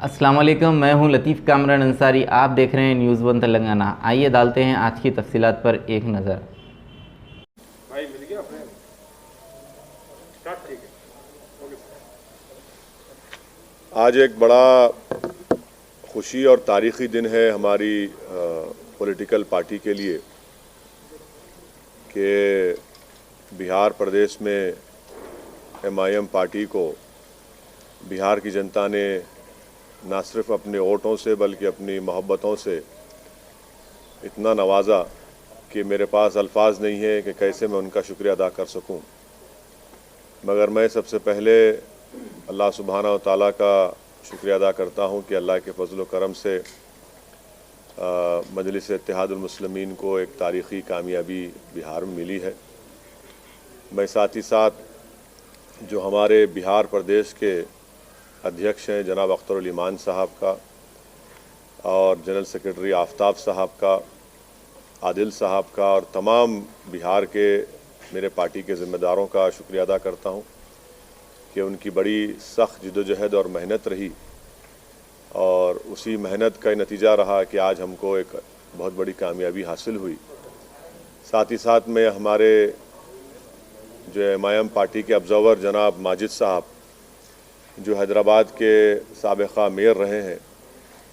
अस्सलाम वालेकुम, मैं हूं लतीफ़ कामरान अंसारी। आप देख रहे हैं न्यूज़ वन तेलंगाना। आइए डालते हैं आज की तफसीलात पर एक नज़र। भाई मिल गया फ्रेंड स्टार्ट ठीक है ओके आज एक बड़ा खुशी और तारीख़ी दिन है हमारी पॉलिटिकल पार्टी के लिए कि बिहार प्रदेश में एमआईएम पार्टी को बिहार की जनता ने ना सिर्फ अपने वोटों से बल्कि अपनी मोहब्बतों से इतना नवाजा कि मेरे पास अल्फाज नहीं है कि कैसे मैं उनका शुक्रिया अदा कर सकूं। मगर मैं सबसे पहले अल्लाह सुब्हाना व तआला का शुक्रिया अदा करता हूं कि अल्लाह के फजल व करम से मजलिस इत्तेहादुल मुस्लिमीन को एक तारीख़ी कामयाबी बिहार में मिली है। मैं साथ ही साथ जो हमारे बिहार प्रदेश के अध्यक्ष हैं जनाब अख्तरुल ईमान साहब का और जनरल सेक्रेटरी आफ्ताब साहब का, आदिल साहब का और तमाम बिहार के मेरे पार्टी के ज़िम्मेदारों का शुक्रिया अदा करता हूं कि उनकी बड़ी सख्त जिद्दोजहद और मेहनत रही और उसी मेहनत का नतीजा रहा कि आज हमको एक बहुत बड़ी कामयाबी हासिल हुई। साथ ही साथ में हमारे जो एमआईएम पार्टी के ऑब्जर्वर जनाब माजिद साहब जो हैदराबाद के साबिक़ा मेयर रहे हैं,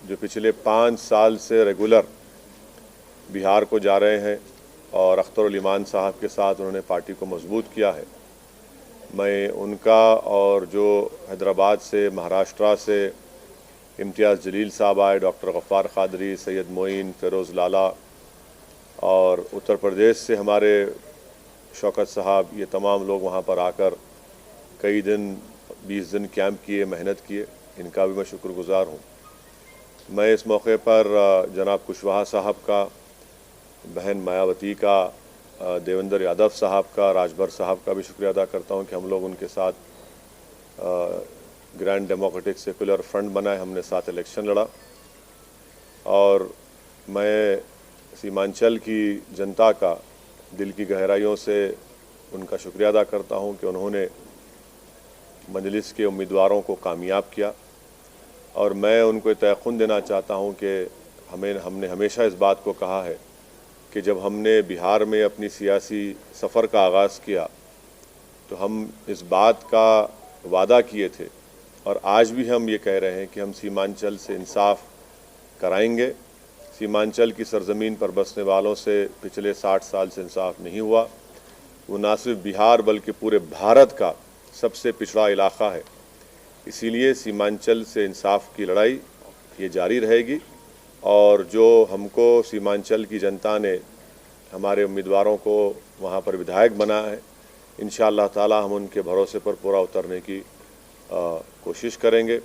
जो पिछले 5 साल से रेगुलर बिहार को जा रहे हैं और अख्तरुल ईमान साहब के साथ उन्होंने पार्टी को मजबूत किया है, मैं उनका और जो हैदराबाद से महाराष्ट्र से इम्तियाज़ जलील साहब आए, डॉक्टर गफ़ार क़ादरी, सैयद मोइन, फ़िरोज़ लाला और उत्तर प्रदेश से हमारे शौकत साहब, ये तमाम लोग वहाँ पर आकर कई दिन 20 दिन कैंप किए, मेहनत किए, इनका भी मैं शुक्रगुज़ार हूँ। मैं इस मौके पर जनाब कुशवाहा साहब का, बहन मायावती का, देवेंद्र यादव साहब का, राजभर साहब का भी शुक्रिया अदा करता हूँ कि हम लोग उनके साथ ग्रैंड डेमोक्रेटिक सेकुलर फ्रंट बनाए, हमने साथ इलेक्शन लड़ा। और मैं सीमांचल की जनता का दिल की गहराइयों से उनका शुक्रिया अदा करता हूँ कि उन्होंने मजलिस के उम्मीदवारों को कामयाब किया और मैं उनको तयक़ुन देना चाहता हूँ कि हमने हमेशा इस बात को कहा है कि जब हमने बिहार में अपनी सियासी सफ़र का आगाज़ किया तो हम इस बात का वादा किए थे और आज भी हम ये कह रहे हैं कि हम सीमांचल से इंसाफ कराएंगे। सीमांचल की सरज़मीन पर बसने वालों से पिछले 60 साल से इंसाफ नहीं हुआ। वो ना सिर्फ बिहार बल्कि पूरे भारत का सबसे पिछड़ा इलाक़ा है, इसीलिए सीमांचल से इंसाफ की लड़ाई ये जारी रहेगी। और जो हमको सीमांचल की जनता ने हमारे उम्मीदवारों को वहाँ पर विधायक बनाया है, इंशाअल्लाह ताला हम उनके भरोसे पर पूरा उतरने की कोशिश करेंगे।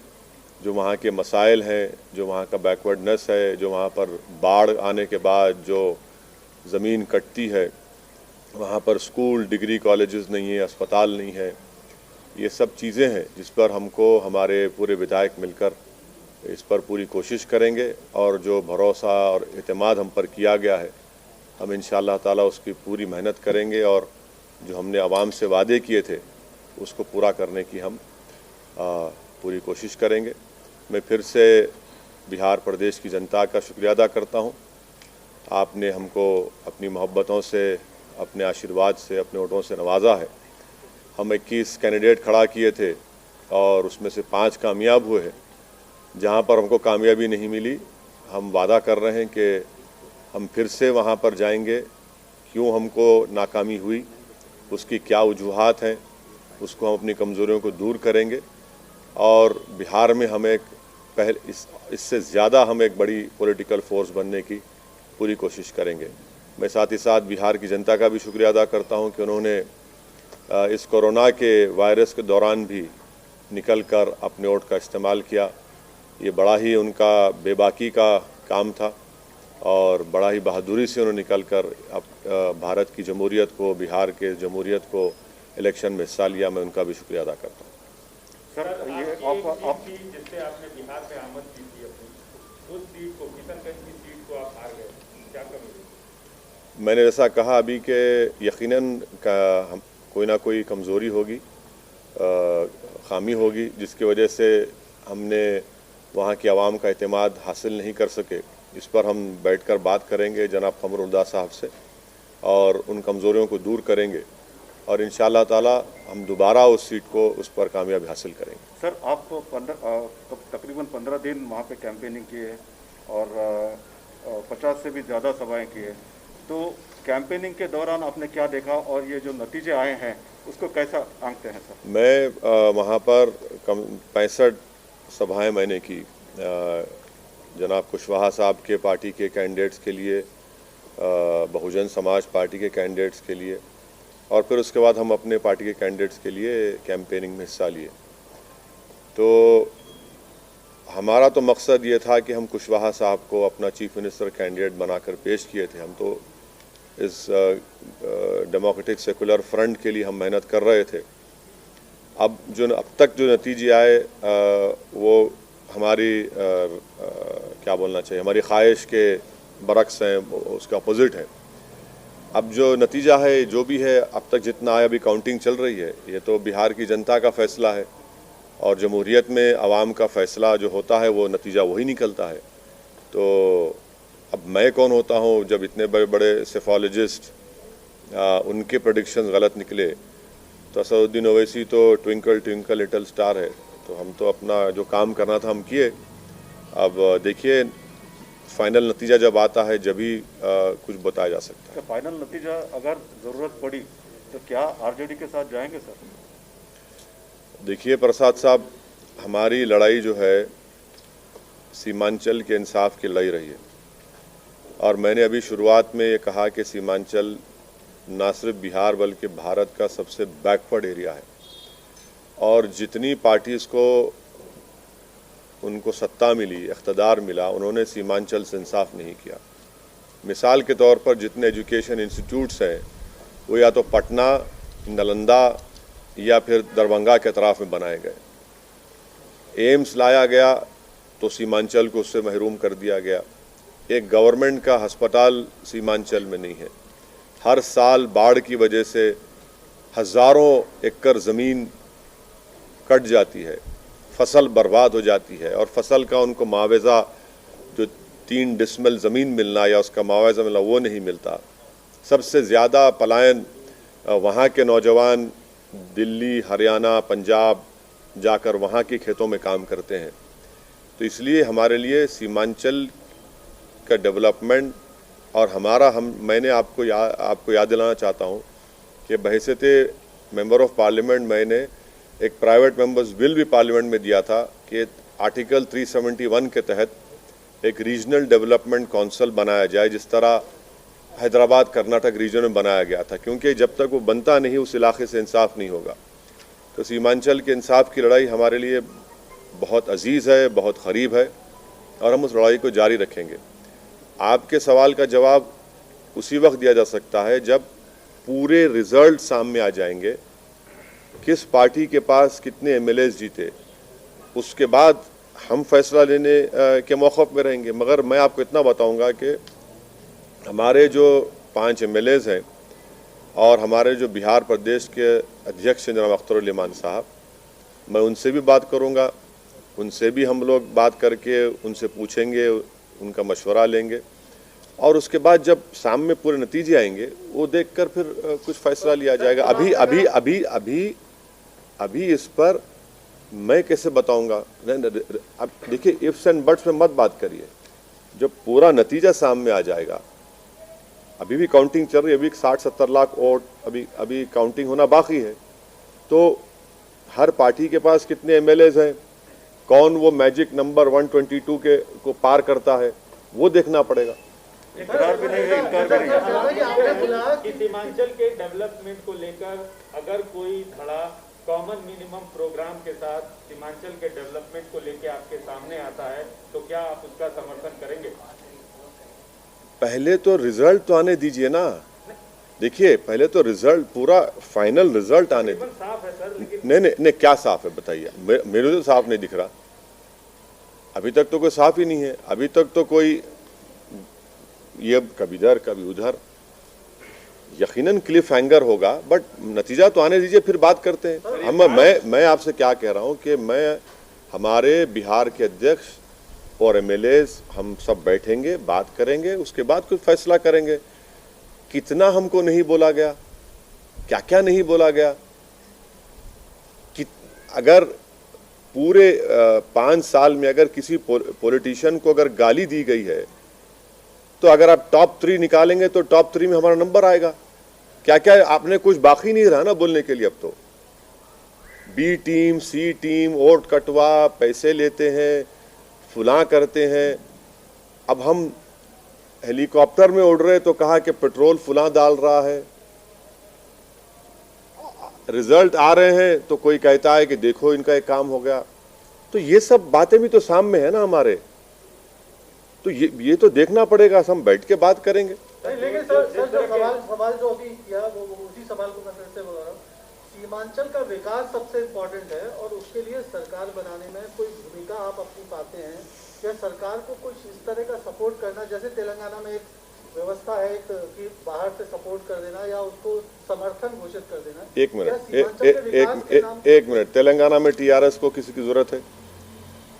जो वहाँ के मसाइल हैं, जो वहाँ का बैकवर्डनेस है, जो वहाँ पर बाढ़ आने के बाद जो ज़मीन कटती है, वहाँ पर स्कूल, डिग्री कॉलेजेस नहीं है, अस्पताल नहीं है, ये सब चीज़ें हैं जिस पर हमको हमारे पूरे विधायक मिलकर इस पर पूरी कोशिश करेंगे। और जो भरोसा और एतमाद हम पर किया गया है, हम इंशाअल्लाह ताला उसकी पूरी मेहनत करेंगे और जो हमने आवाम से वादे किए थे उसको पूरा करने की हम पूरी कोशिश करेंगे। मैं फिर से बिहार प्रदेश की जनता का शुक्रिया अदा करता हूँ। आपने हमको अपनी मोहब्बतों से, अपने आशीर्वाद से, अपने वोटों से नवाजा है। हम 21 कैंडिडेट खड़ा किए थे और उसमें से 5 कामयाब हुए हैं। जहाँ पर हमको कामयाबी नहीं मिली, हम वादा कर रहे हैं कि हम फिर से वहाँ पर जाएंगे। क्यों हमको नाकामी हुई, उसकी क्या वजूहात हैं, उसको हम अपनी कमज़ोरियों को दूर करेंगे और बिहार में हम एक इससे ज़्यादा हम एक बड़ी पॉलिटिकल फोर्स बनने की पूरी कोशिश करेंगे। मैं साथ ही साथ बिहार की जनता का भी शुक्रिया अदा करता हूँ कि उन्होंने इस कोरोना के वायरस के दौरान भी निकल कर अपने वोट का इस्तेमाल किया। ये बड़ा ही उनका बेबाकी का काम था और बड़ा ही बहादुरी से उन्होंने निकल कर भारत की जमहूरियत को, बिहार के जमहूरियत को इलेक्शन में हिस्सा लिया। मैं उनका भी शुक्रिया अदा करता हूँ। सर, ये आप जिससे आपने बिहार में आमद की थी अपनी, उस सीट को, किशनगंज की सीट को आप हार गए, क्या करेंगे? मैंने जैसा कहा अभी कि यकीनन कोई ना कोई कमज़ोरी होगी, ख़ामी होगी जिसकी वजह से हमने वहाँ की आवाम का एतमाद हासिल नहीं कर सके, इस पर हम बैठकर बात करेंगे जनाब कमरुल्लाह साहब से और उन कमज़ोरियों को दूर करेंगे और इंशाअल्लाह ताला हम दोबारा उस सीट को उस पर कामयाबी हासिल करेंगे। सर, आप तकरीबन 15 दिन वहाँ पे कैंपेनिंग की है और 50 से भी ज़्यादा सभाएं की है, तो कैंपेनिंग के दौरान आपने क्या देखा और ये जो नतीजे आए हैं उसको कैसा आंकते हैं सर? मैं वहाँ पर 65 सभाएं मैंने की जनाब कुशवाहा साहब के पार्टी के कैंडिडेट्स के लिए, बहुजन समाज पार्टी के कैंडिडेट्स के लिए और फिर उसके बाद हम अपने पार्टी के कैंडिडेट्स के लिए कैंपेनिंग में हिस्सा लिए। तो हमारा तो मकसद ये था कि हम कुशवाहा साहब को अपना चीफ मिनिस्टर कैंडिडेट बनाकर पेश किए थे। हम तो इस डेमोक्रेटिक सेकुलर फ्रंट के लिए हम मेहनत कर रहे थे। अब तक जो नतीजे आए वो हमारी क्या बोलना चाहिए, हमारी ख्वाहिश के बरक्स हैं, उसका अपोजिट है। अब जो नतीजा है जो भी है, अब तक जितना आया, अभी काउंटिंग चल रही है, ये तो बिहार की जनता का फैसला है और जमहूरियत में आवाम का फैसला जो होता है वो नतीजा वही निकलता है। तो अब मैं कौन होता हूँ जब इतने बड़े बड़े सेफोलॉजिस्ट उनके प्रेडिक्शंस गलत निकले। तो असदुद्दीन ओवैसी तो ट्विंकल ट्विंकल लिटिल स्टार है, तो हम तो अपना जो काम करना था हम किए। अब देखिए फाइनल नतीजा जब आता है जब ही कुछ बताया जा सकता है। तो फाइनल नतीजा अगर ज़रूरत पड़ी तो क्या आरजेडी के साथ जाएंगे सर? देखिए प्रसाद साहब, हमारी लड़ाई जो है सीमांचल के इंसाफ की लड़ाई रही है और मैंने अभी शुरुआत में ये कहा कि सीमांचल ना सिर्फ बिहार बल्कि भारत का सबसे बैकवर्ड एरिया है और जितनी पार्टीज़ को उनको सत्ता मिली, इख्तदार मिला, उन्होंने सीमांचल से इंसाफ नहीं किया। मिसाल के तौर पर जितने एजुकेशन इंस्टीट्यूट्स हैं वो या तो पटना, नालंदा या फिर दरभंगा के अतराफ़ में बनाए गए। एम्स लाया गया तो सीमांचल को उससे महरूम कर दिया गया। एक गवर्नमेंट का अस्पताल सीमांचल में नहीं है। हर साल बाढ़ की वजह से हज़ारों एकड़ ज़मीन कट जाती है, फसल बर्बाद हो जाती है और फसल का उनको मुआवजा जो 3 डिसमिल ज़मीन मिलना या उसका मुआवजा मिलना वो नहीं मिलता। सबसे ज़्यादा पलायन वहाँ के नौजवान दिल्ली, हरियाणा, पंजाब जाकर वहाँ के खेतों में काम करते हैं। तो इसलिए हमारे लिए सीमांचल का डेवलपमेंट और मैंने आपको याद दिलाना चाहता हूँ कि बहैसियत मेंबर ऑफ पार्लियामेंट मैंने एक प्राइवेट मेंबर्स बिल भी पार्लियामेंट में दिया था कि आर्टिकल 371 के तहत एक रीजनल डेवलपमेंट काउंसिल बनाया जाए, जिस तरह हैदराबाद कर्नाटक रीजन में बनाया गया था, क्योंकि जब तक वो बनता नहीं उस इलाके से इंसाफ नहीं होगा। तो सीमांचल के इंसाफ की लड़ाई हमारे लिए बहुत अजीज़ है, बहुत करीब है और हम उस लड़ाई को जारी रखेंगे। आपके सवाल का जवाब उसी वक्त दिया जा सकता है जब पूरे रिज़ल्ट सामने आ जाएंगे, किस पार्टी के पास कितने एमएलएस जीते, उसके बाद हम फैसला लेने के मौक़िफ़ में रहेंगे। मगर मैं आपको इतना बताऊंगा कि हमारे जो 5 एमएलएस हैं और हमारे जो बिहार प्रदेश के अध्यक्ष हैं जनाब अख्तर इमान साहब, मैं उनसे भी बात करूंगा, उनसे भी हम लोग बात करके उनसे पूछेंगे, उनका मशवरा लेंगे और उसके बाद जब सामने पूरे नतीजे आएंगे वो देखकर फिर कुछ फैसला लिया जाएगा। अभी इस पर मैं कैसे बताऊंगा? अब देखिए, इफ्स एंड बट्स में मत बात करिए, जब पूरा नतीजा सामने आ जाएगा। अभी भी काउंटिंग चल रही है, अभी 60-70 लाख वोट अभी काउंटिंग होना बाकी है। तो हर पार्टी के पास कितने एमएलएस हैं, कौन वो मैजिक नंबर 122 को पार करता है, वो देखना पड़ेगा। इकरार भी नहीं है, इनकार भी नहीं है। कि सीमांचल के डेवलपमेंट को लेकर अगर कोई धड़ा कॉमन मिनिमम प्रोग्राम के साथ सीमांचल के डेवलपमेंट को लेकर आपके सामने आता है तो क्या आप उसका समर्थन करेंगे? पहले तो रिजल्ट तो आने दीजिए ना। देखिए, पहले तो रिजल्ट, पूरा फाइनल रिजल्ट आने दीजिए। साफ है सर, लेकिन नहीं, क्या साफ है बताइए? मेरे तो साफ नहीं दिख रहा। अभी तक तो कोई साफ ही नहीं है। अभी तक तो कोई ये कभी इधर कभी उधर, यकीनन क्लिफ हैंगर होगा, बट नतीजा तो आने दीजिए, फिर बात करते हैं। मैं आपसे क्या कह रहा हूं कि मैं हमारे बिहार के अध्यक्ष और एमएलएज हम सब बैठेंगे, बात करेंगे, उसके बाद कुछ फैसला करेंगे। कितना हमको नहीं बोला गया, क्या क्या नहीं बोला गया। कि अगर पूरे 5 साल में अगर किसी पॉलिटिशियन को अगर गाली दी गई है तो अगर आप टॉप 3 निकालेंगे तो टॉप 3 में हमारा नंबर आएगा। क्या क्या आपने कुछ बाकी नहीं रहा ना बोलने के लिए। अब तो बी टीम, सी टीम, वोट कटवा, पैसे लेते हैं, फुला करते हैं। अब हम हेलीकॉप्टर में उड़ रहे तो कहा कि पेट्रोल फुला डाल रहा है। रिजल्ट आ रहे हैं तो कोई कहता है कि देखो इनका एक काम हो गया। तो ये सब बातें भी तो सामने है ना हमारे। तो ये तो देखना पड़ेगा, हम बैठ के बात करेंगे। लेकिन सर जो सवाल जो अभी किया वो उसी सवाल को मैं फिर से बोल रहा हूँ। सीमांचल का विकास सबसे इम्पोर्टेंट है और उसके लिए सरकार बनाने में कोई भूमिका आप अपनी पाते हैं या सरकार को कुछ इस तरह का सपोर्ट करना, जैसे तेलंगाना में एक व्यवस्था है कि बाहर से सपोर्ट कर देना या उसको समर्थन घोषित कर देना। एक मिनट, तेलंगाना में टीआरएस को किसी की जरूरत है?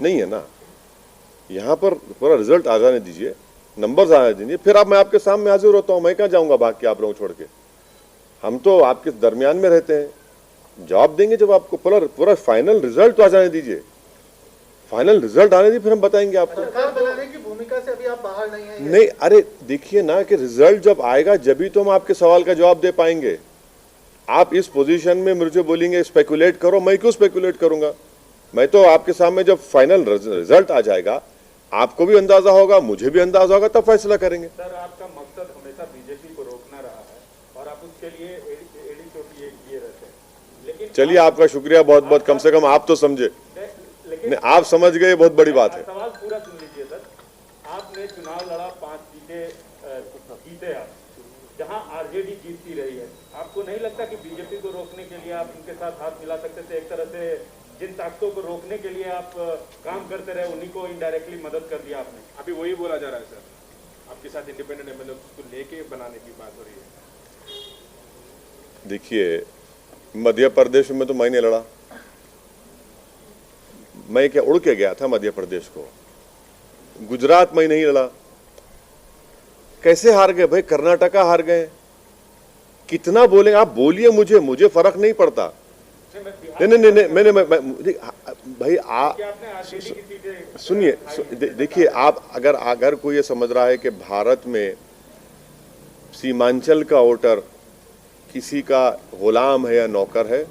नहीं है ना। यहाँ पर पूरा रिजल्ट आ जाने दीजिए, नंबर्स आने दीजिए, फिर अब मैं आपके सामने हाजिर होता हूँ। मैं कहाँ जाऊँगा भाग के आप लोगों छोड़ के। हम तो आपके दरमियान में रहते हैं, जवाब देंगे जब आपको पूरा फाइनल रिजल्ट तो आ जाने दीजिए। फाइनल रिजल्ट आने दीजिए, फिर हम बताएंगे आपको। सरकार बनाने की भूमिका से अभी आप बाहर नहीं हैं। नहीं, अरे देखिए ना कि रिजल्ट जब आएगा जब तो हम आपके सवाल का जवाब दे पाएंगे। आप इस पोजीशन में मुझे बोलेंगे स्पेकुलेट करो, मैं क्यों स्पेकुलेट करूंगा। मैं तो आपके सामने जब फाइनल रिजल्ट आ जाएगा आपको भी अंदाजा होगा, मुझे भी अंदाजा होगा, तब फैसला करेंगे। सर, आपका मकसद हमेशा बीजेपी को रोकना रहा है और आप उसके लिए एड़ी चोटी किए रहते हैं। लेकिन चलिए, आपका शुक्रिया बहुत बहुत, कम से कम आप तो समझे। लेकिन आप समझ गए, बहुत बड़ी बात है। सवाल पूरा सुन लीजिए सर। आपने चुनाव लड़ा, 5 सीटें जीते आप, जहां आरजेडी जीतती रही है। आपको नहीं लगता कि बीजेपी को रोकने के लिए आप उनके साथ हाथ मिला सकते थे? एक तरह से जिन ताकतों को रोकने के लिए आप काम करते रहे उन्हीं को इनडायरेक्टली मदद कर दिया आपने। अभी वही बोला जा रहा है सर, आपके साथ इंडिपेंडेंट एमएलए को लेके बनाने की बात हो रही है। देखिए, मध्य प्रदेश में तो मैंने लड़ा, मैं क्या उड़ के गया था मध्य प्रदेश को। गुजरात में नहीं लड़ा। कैसे हार गए भाई? कर्नाटका हार गए। कितना बोले आप, बोलिए, मुझे फर्क नहीं पड़ता। नहीं, भाई आप सुनिए, देखिए, आप अगर कोई ये समझ रहा है कि भारत में सीमांचल का वोटर किसी का गुलाम है या नौकर है,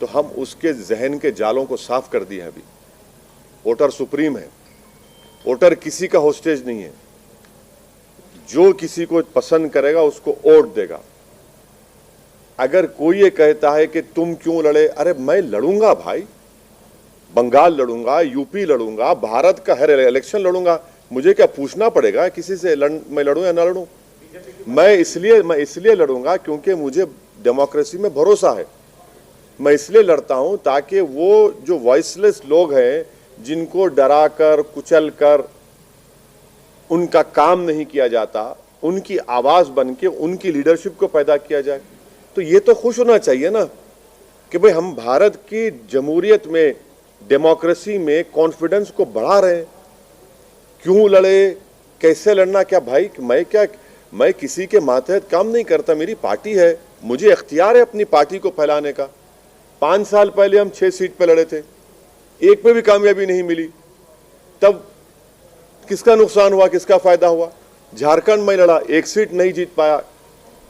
तो हम उसके जहन के जालों को साफ कर दिए। अभी वोटर सुप्रीम है, वोटर किसी का होस्टेज नहीं है। जो किसी को पसंद करेगा उसको वोट देगा। अगर कोई ये कहता है कि तुम क्यों लड़े, अरे मैं लड़ूंगा भाई, बंगाल लड़ूंगा, यूपी लड़ूंगा, भारत का हर इलेक्शन लड़ूंगा। मुझे क्या पूछना पड़ेगा किसी से मैं लड़ूं या ना लड़ूं? मैं इसलिए लड़ूंगा क्योंकि मुझे डेमोक्रेसी में भरोसा है। मैं इसलिए लड़ता हूं ताकि वो जो वॉइसलेस लोग हैं, जिनको डरा कर कुचल कर उनका काम नहीं किया जाता, उनकी आवाज बन के उनकी लीडरशिप को पैदा किया जाए। तो ये तो खुश होना चाहिए ना कि भाई हम भारत की जमहूरियत में, डेमोक्रेसी में कॉन्फिडेंस को बढ़ा रहे हैं। क्यों लड़े, कैसे लड़ना, क्या भाई मैं किसी के मातहत काम नहीं करता। मेरी पार्टी है, मुझे इख्तियार है अपनी पार्टी को फैलाने का। 5 साल पहले हम 6 सीट पे लड़े थे, एक पे भी कामयाबी नहीं मिली। तब किसका नुकसान हुआ, किसका फायदा हुआ? झारखंड में लड़ा, 1 सीट नहीं जीत पाया,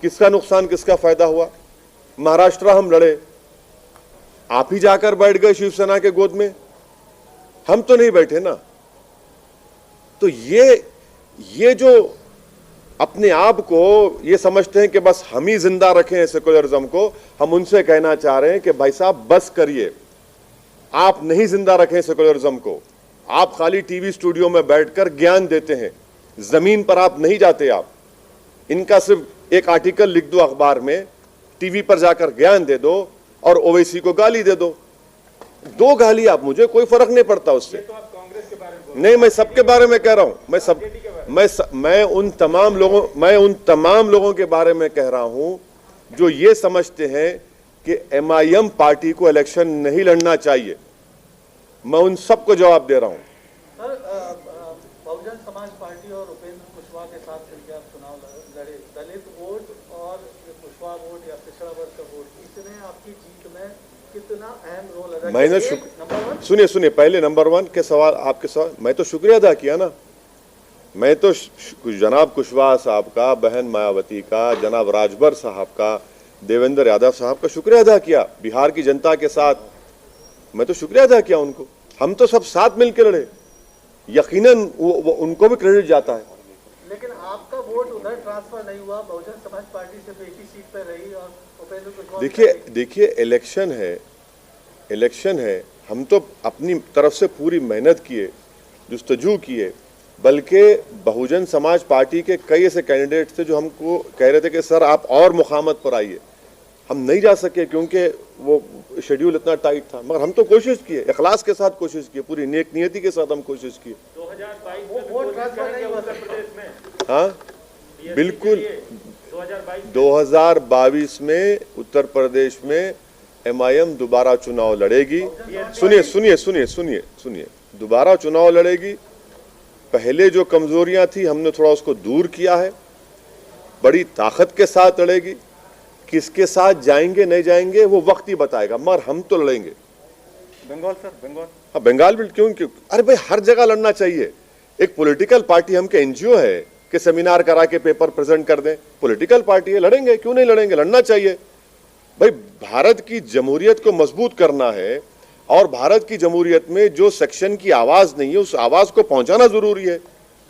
किसका नुकसान, किसका फायदा हुआ? महाराष्ट्र हम लड़े, आप ही जाकर बैठ गए शिवसेना के गोद में, हम तो नहीं बैठे ना। तो ये जो अपने आप को ये समझते हैं कि बस हम ही जिंदा रखें सेकुलरिज्म को, हम उनसे कहना चाह रहे हैं कि भाई साहब बस करिए, आप नहीं जिंदा रखें सेकुलरिज्म को। आप खाली टीवी स्टूडियो में बैठकर ज्ञान देते हैं, जमीन पर आप नहीं जाते। आप इनका सिर्फ एक आर्टिकल लिख दो अखबार में, टीवी पर जाकर ज्ञान दे दो और ओवैसी को गाली दे दो। 2 गाली आप, मुझे कोई फर्क नहीं पड़ता उससे। तो आप कांग्रेस के बारे में नहीं, मैं सबके बारे में कह रहा हूं। मैं उन तमाम लोगों के बारे में कह रहा हूं जो ये समझते हैं कि एमआईएम पार्टी को इलेक्शन नहीं लड़ना चाहिए। मैं उन सबको जवाब दे रहा हूं। सर समाज पार्टी और उपेंद्र कुशवाहा के साथ मिलकर आप चुनाव लड़े, दलित वोट और कुशवाहा वोट या पिछड़ा वर्ग का वोट, इसने आपकी जीत में कितना अहम रोल अदा किया? मैंने नंबर वन, सुनिए पहले नंबर वन के सवाल, आपके सवाल मैं तो शुक्रिया अदा किया ना। मैं तो जनाब कुशवाहा साहब का, बहन मायावती का, जनाब राजभर साहब का, देवेंद्र यादव साहब का शुक्रिया अदा किया। बिहार की जनता के साथ मैं तो शुक्रिया अदा किया उनको। हम तो सब साथ मिलकर लड़े, यकीनन उनको भी क्रेडिट जाता है। लेकिन आपका वोट उधर ट्रांसफर नहीं हुआ, बहुजन समाज पार्टी सिर्फ एक ही सीट पर रही और उपेंद्र कुशवाहा। देखिए इलेक्शन है, हम तो अपनी तरफ से पूरी मेहनत किए, जुस्तजू किए, बल्कि बहुजन समाज पार्टी के कई ऐसे कैंडिडेट थे जो हमको कह रहे थे कि सर आप और मुखामत पर आइए। हम नहीं जा सके क्योंकि वो शेड्यूल इतना टाइट था, मगर हम तो कोशिश किए, इखलास के साथ कोशिश किए, पूरी नेक नियति के साथ हम कोशिश किए। 2022 में वोट ट्रांसफर नहीं हुआ उत्तर प्रदेश में? हाँ बिल्कुल, 2022 में उत्तर प्रदेश में MIM दोबारा चुनाव लड़ेगी। सुनिए, दोबारा चुनाव लड़ेगी। पहले जो कमजोरियां थी हमने थोड़ा उसको दूर किया है, बड़ी ताकत के साथ लड़ेगी। किसके साथ जाएंगे नहीं जाएंगे वो वक्त ही बताएगा, मगर हम तो लड़ेंगे। बंगाल सर, बंगाल, हाँ बंगाल भी क्यों? अरे भाई हर जगह लड़ना चाहिए। एक पॉलिटिकल पार्टी, हम के NGO है कि सेमिनार करा के पेपर प्रेजेंट कर दें? पॉलिटिकल पार्टी है, लड़ेंगे, क्यों नहीं लड़ेंगे? लड़ना चाहिए भाई। भारत की जमहूरियत को मजबूत करना है और भारत की जमहूरियत में जो सेक्शन की आवाज नहीं है उस आवाज को पहुंचाना जरूरी है,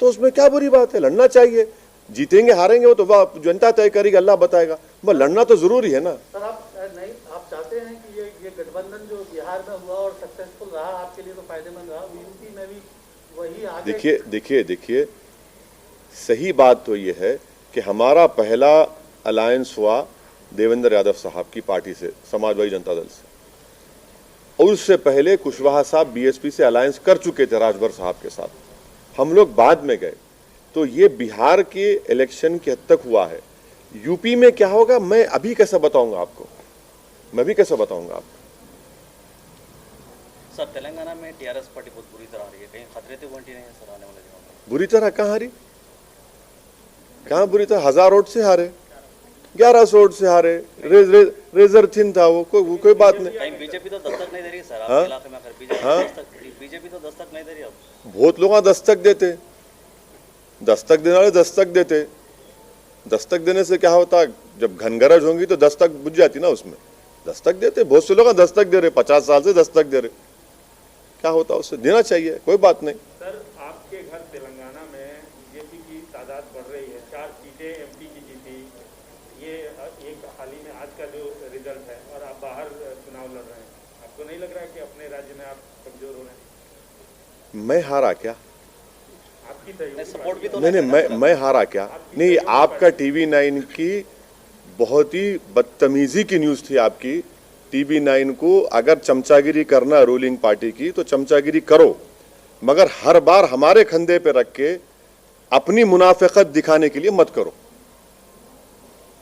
तो उसमें क्या बुरी बात है? लड़ना चाहिए। जीतेंगे हारेंगे वो तो जनता तय करेगी, अल्लाह बताएगा, मगर लड़ना तो जरूरी है ना। सर आप चाहते हैं कि ये गठबंधन जो बिहार में हुआ और सक्सेसफुल रहा, आपके लिए तो फायदेमंद रहा, यूपी में भी वही आगे? देखिए सही बात तो ये है कि हमारा पहला अलायंस हुआ देवेंद्र यादव साहब की पार्टी से, समाजवादी जनता दल से, और उससे पहले कुशवाहा साहब BSP से अलायंस कर चुके थे राजभर साहब के साथ। हम लोग बाद में गए। तो ये बिहार के इलेक्शन की हद तक हुआ है। यूपी में क्या होगा मैं अभी कैसे बताऊंगा आपको, आपको। सर तेलंगाना में TRS पार्टी बहुत बुरी तरह आ रही है, कहीं खतरे तो नहीं है सर आने वाले दिनों में? बुरी तरह कहाँ हारी? कहाँ बुरी तरह? 1000 वोट से हारे, 1100 वोट से हारे, रेजर थिन था वो, कोई बात नहीं। कहीं बीजेपी तो दस्तक नहीं दे रही सर आपके इलाके में? बीजेपी तो दस्तक नहीं दे रही अब। बहुत लोग दस्तक देते, दस्तक देने वाले दस्तक देते। दस्तक देने से क्या होता? जब घनगरज होंगी तो दस्तक बुझ जाती ना, उसमें दस्तक देते। बहुत से लोग दस्तक दे रहे, 50 साल से दस्तक दे रहे, क्या होता? उससे देना चाहिए, कोई बात नहीं। सर आपके घर तेलंगाना में बीजेपी की तादाद बढ़ रही है, 4 सीटें MP की जीती, ये एक हाल ही में आज का जो रिजल्ट है, और आप बाहर चुनाव लड़ रहे हैं, आपको नहीं लग रहा है कि अपने राज्य में आप कमजोर हो रहे हैं? मैं हारा क्या? आपकी सपोर्ट भी तो नहीं, मैं हारा क्या? नहीं, आपका TV9 की बहुत ही बदतमीजी की न्यूज थी आपकी। TV9 को अगर चमचागिरी करना रूलिंग पार्टी की तो चमचागिरी करो, मगर हर बार हमारे कंधे पे रख के अपनी मुनाफिकत दिखाने के लिए मत करो।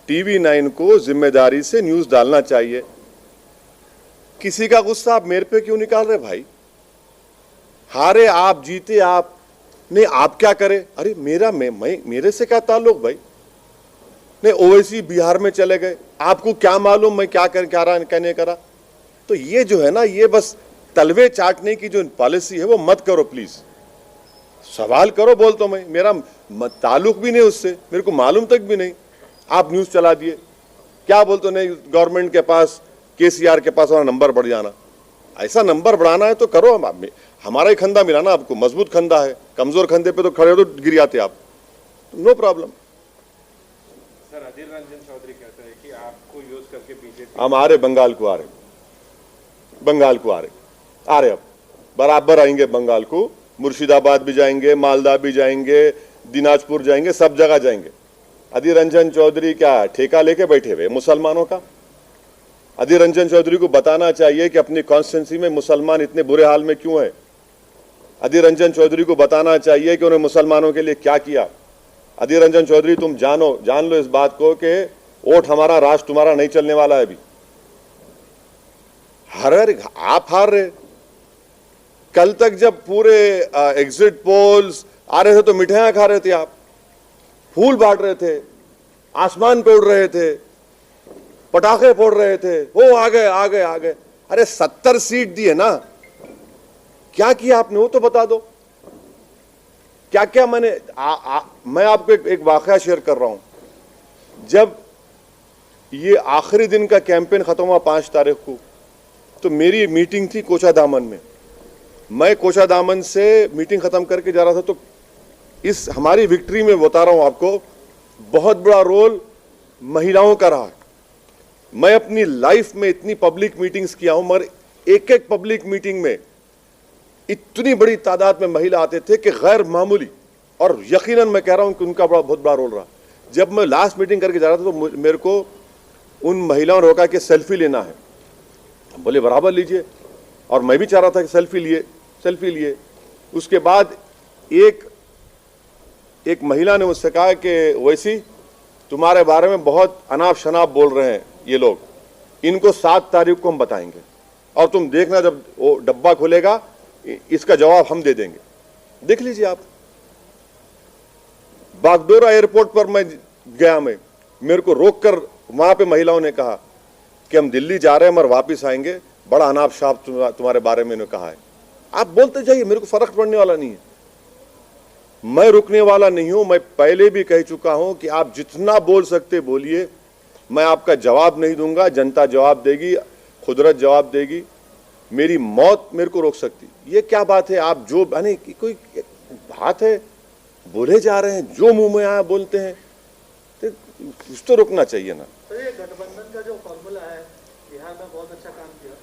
TV9 को जिम्मेदारी से न्यूज डालना चाहिए। किसी का गुस्सा आप मेरे पे क्यों निकाल रहे भाई? हारे आप, जीते आप, नहीं आप क्या करें? अरे मेरे से क्या ताल्लुक भाई? नहीं ओवैसी बिहार में चले गए, आपको क्या मालूम मैं क्या कहने करा? तो ये जो है ना, ये बस तलवे चाटने की जो पॉलिसी है वो मत करो प्लीज। सवाल करो, बोल तो मैं, मेरा ताल्लुक भी नहीं उससे, मेरे को मालूम तक भी नहीं। आप न्यूज चला दिए, क्या बोलते? नहीं गवर्नमेंट के पास, KCR के पास हमारा नंबर बढ़ जाना। ऐसा नंबर बढ़ाना है तो करो, हमारा ही खंदा मिला ना आपको, मजबूत खंदा है। कमजोर खंदे पे तो खड़े हो तो गिर जाते आप, no problem. Sir Adhir Ranjan Chaudhary कहता है कि आपको यूज करके बीजेपी, हम आ रहे बंगाल को, आ रहे अब बराबर आएंगे बंगाल को। मुर्शिदाबाद भी जाएंगे, मालदा भी जाएंगे, दिनाजपुर जाएंगे, सब जगह जाएंगे। अधीर रंजन चौधरी क्या ठेका लेके बैठे हुए मुसलमानों का? अधीर रंजन चौधरी को बताना चाहिए कि अपनी कॉन्स्टिट्यूंसी में मुसलमान इतने बुरे हाल में क्यों है। अधीर रंजन चौधरी को बताना चाहिए कि उन्होंने मुसलमानों के लिए क्या किया। अधीर रंजन चौधरी तुम जान लो इस बात को कि वोट हमारा, राष्ट्र तुम्हारा नहीं चलने वाला है अभी। आप हार रहे। कल तक जब पूरे एग्जिट पोल्स, आ रहे थे तो मिठाइयां खा रहे थे, आप फूल बांट रहे थे, आसमान पे उड़ रहे थे, पटाखे फोड़ रहे थे, वो आ गए आ गए आ गए। अरे 70 सीट दी है ना, क्या किया आपने वो तो बता दो। क्या क्या मैंने मैं आपको एक वाकया शेयर कर रहा हूं। जब ये आखिरी दिन का कैंपेन खत्म हुआ 5 तारीख को, तो मेरी मीटिंग थी कोचा दामन में। मैं कोचा दामन से मीटिंग खत्म करके जा रहा था, तो इस हमारी विक्ट्री में बता रहा हूं आपको, बहुत बड़ा रोल महिलाओं का रहा है। मैं अपनी लाइफ में इतनी पब्लिक मीटिंग्स किया हूं, मगर एक एक पब्लिक मीटिंग में इतनी बड़ी तादाद में महिला आते थे कि गैर मामूली, और यकीनन मैं कह रहा हूं कि उनका बहुत बड़ा रोल रहा। जब मैं लास्ट मीटिंग करके जा रहा था तो मेरे को उन महिलाओं ने रोका कि सेल्फी लेना है। बोले बराबर लीजिए, और मैं भी चाह रहा था कि सेल्फी लिए। उसके बाद एक महिला ने मुझसे कहा कि वैसी तुम्हारे बारे में बहुत अनाप शनाप बोल रहे हैं ये लोग, इनको 7 तारीख को हम बताएंगे, और तुम देखना जब वो डब्बा खुलेगा इसका जवाब हम दे देंगे। देख लीजिए आप, बागडोरा एयरपोर्ट पर मैं गया, मेरे को रोककर वहां पे महिलाओं ने कहा कि हम दिल्ली जा रहे हैं मगर वापिस आएंगे, बड़ा अनाप शनाप तुम्हारे बारे में इन्होंने कहा है। आप बोलते जाइए, मेरे को फर्क पड़ने वाला नहीं है, मैं रुकने वाला नहीं हूं। मैं पहले भी कह चुका हूं कि आप जितना बोल सकते बोलिए, मैं आपका जवाब नहीं दूंगा, जनता जवाब देगी, कुदरत जवाब देगी। मेरी मौत मेरे को रोक सकती, ये क्या बात है। आप जो यानी कोई बात है, बोले जा रहे हैं, जो मुंह में आया बोलते हैं, तो कुछ तो रुकना चाहिए ना। तो ये गठबंधन का जो फॉर्मूला है, बिहार में बहुत अच्छा काम किया,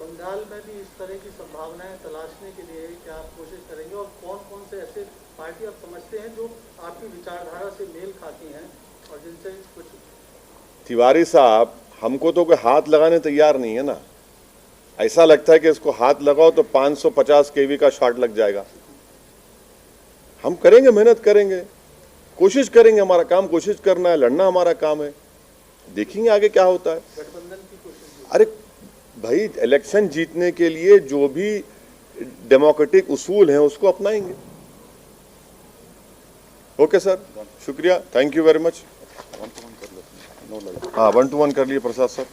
बंगाल में भी इस तरह की संभावनाएं तलाशने के लिए क्या आप कोशिश करेंगे, और कौन कौन से ऐसे पार्टी आप समझते हैं जो आपकी विचारधारा से मेल खाती हैं और जिनसे कुछ। तिवारी साहब, हमको तो कोई हाथ लगाने तैयार नहीं है ना। ऐसा लगता है कि इसको हाथ लगाओ तो 550 केवी का शॉट लग जाएगा। हम करेंगे, मेहनत करेंगे, कोशिश करेंगे, हमारा काम कोशिश करना है, लड़ना हमारा काम है, देखेंगे आगे क्या होता है। गठबंधन की कोशिश। अरे भाई, इलेक्शन जीतने के लिए जो भी डेमोक्रेटिक उसूल हैं उसको अपनाएंगे। ओके सर, शुक्रिया, थैंक यू वेरी मच। हाँ, 1 to 1 कर लिए प्रसाद सर।